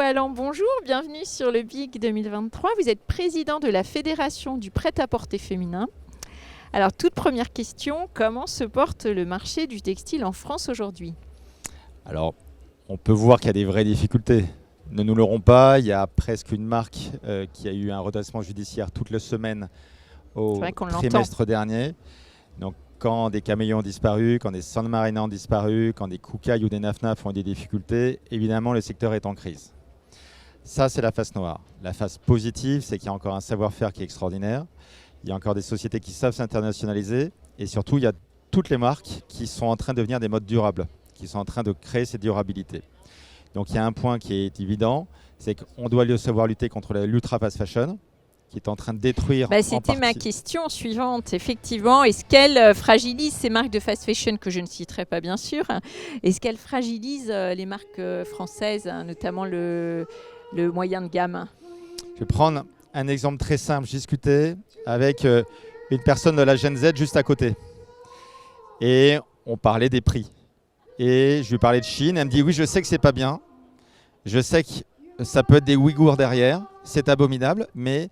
Rivoalan, bonjour, bienvenue sur le BIG 2023. Vous êtes président de la Fédération du prêt-à-porter féminin. Alors, toute première question, comment se porte le marché du textile en France aujourd'hui ? Alors, on peut voir qu'il y a des vraies difficultés. Ne nous leurrons pas, il y a presque une marque qui a eu un redressement judiciaire toute la semaine au trimestre dernier. Donc, quand des camélions ont disparu, quand des San Marina ont disparu, quand des Koukaï ou des Naf-Naf ont des difficultés, évidemment, le secteur est en crise. Ça, c'est la face noire. La face positive, c'est qu'il y a encore un savoir-faire qui est extraordinaire. Il y a encore des sociétés qui savent s'internationaliser. Et surtout, il y a toutes les marques qui sont en train de devenir des modes durables, qui sont en train de créer cette durabilité. Donc, il y a un point qui est évident, c'est qu'on doit savoir lutter contre l'ultra fast fashion, qui est en train de détruire C'était ma question suivante, effectivement. Est-ce qu'elle fragilise ces marques de fast fashion, que je ne citerai pas bien sûr? Est-ce qu'elle fragilise les marques françaises, notamment le moyen de gamme? Je vais prendre un exemple très simple. Je discutais avec une personne de la Gen Z juste à côté. Et on parlait des prix. Et je lui parlais de Chine. Elle me dit, oui, je sais que c'est pas bien. Je sais que ça peut être des Ouïghours derrière. C'est abominable, mais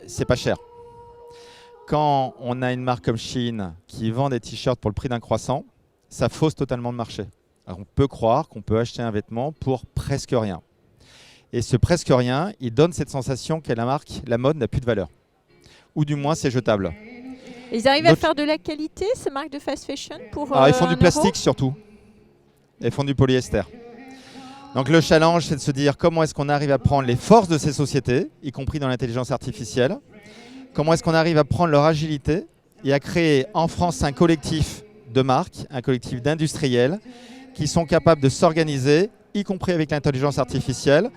c'est pas cher. Quand on a une marque comme Shein qui vend des t-shirts pour le prix d'un croissant, ça fausse totalement le marché. Alors on peut croire qu'on peut acheter un vêtement pour presque rien. Et ce presque rien, il donne cette sensation que la mode n'a plus de valeur. Ou du moins, c'est jetable. Ils arrivent à faire de la qualité, ces marques de fast fashion ils font du plastique surtout. Ils font du polyester. Donc le challenge, c'est de se dire comment est-ce qu'on arrive à prendre les forces de ces sociétés, y compris dans l'intelligence artificielle, comment est-ce qu'on arrive à prendre leur agilité et à créer en France un collectif de marques, un collectif d'industriels qui sont capables de s'organiser, y compris avec l'intelligence artificielle,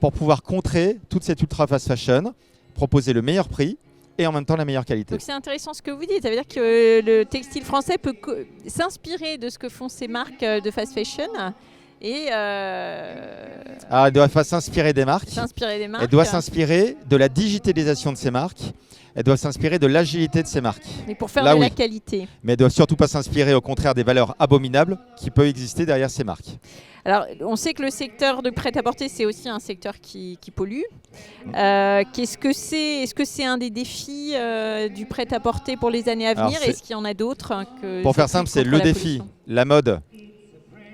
pour pouvoir contrer toute cette ultra fast fashion, proposer le meilleur prix et en même temps la meilleure qualité. Donc c'est intéressant ce que vous dites, ça veut dire que le textile français peut s'inspirer de ce que font ces marques de fast fashion. Et elle doit s'inspirer des marques. Elle doit s'inspirer de la digitalisation de ces marques. Elle doit s'inspirer de l'agilité de ces marques. Mais pour faire de la qualité. Mais elle ne doit surtout pas s'inspirer, au contraire, des valeurs abominables qui peuvent exister derrière ces marques. Alors, on sait que le secteur de prêt-à-porter, c'est aussi un secteur qui pollue. Est-ce que c'est un des défis du prêt-à-porter pour les années à venir? Est-ce qu'il y en a d'autres Pour faire simple, c'est le défi. La mode,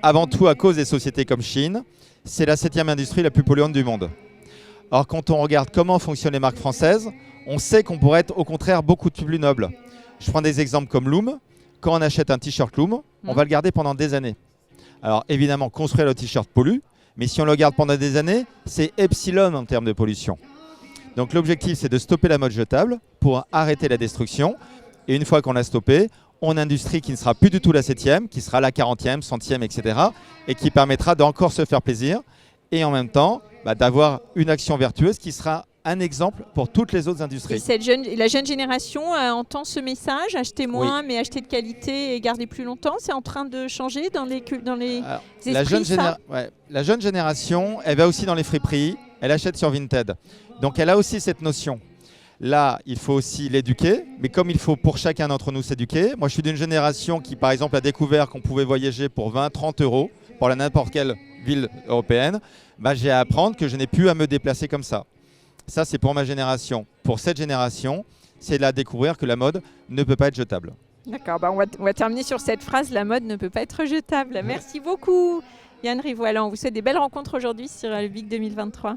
avant tout à cause des sociétés comme Shein, c'est la 7e industrie la plus polluante du monde. Or, quand on regarde comment fonctionnent les marques françaises, on sait qu'on pourrait être au contraire beaucoup plus noble. Je prends des exemples comme Loom. Quand on achète un t-shirt Loom, on va le garder pendant des années. Alors évidemment, construire le t-shirt pollue, mais si on le garde pendant des années, c'est epsilon en termes de pollution. Donc l'objectif, c'est de stopper la mode jetable pour arrêter la destruction. Et une fois qu'on l'a stoppée, on a une industrie qui ne sera plus du tout la 7e, qui sera la 40e, 100e, etc. et qui permettra d'encore se faire plaisir et en même temps d'avoir une action vertueuse qui sera un exemple pour toutes les autres industries. Et la jeune génération entend ce message, acheter moins mais acheter de qualité et garder plus longtemps. C'est en train de changer dans les esprits, la jeune génération, elle va aussi dans les friperies, elle achète sur Vinted. Donc elle a aussi cette notion. Là, il faut aussi l'éduquer, mais comme il faut pour chacun d'entre nous s'éduquer. Moi, je suis d'une génération qui, par exemple, a découvert qu'on pouvait voyager pour 20, 30 euros pour n'importe quelle ville européenne. J'ai à apprendre que je n'ai plus à me déplacer comme ça. Ça, c'est pour ma génération. Pour cette génération, c'est de découvrir que la mode ne peut pas être jetable. D'accord, on va terminer sur cette phrase, la mode ne peut pas être jetable. Merci beaucoup Yann Rivoalan. On vous souhaite des belles rencontres aujourd'hui sur le BIG 2023.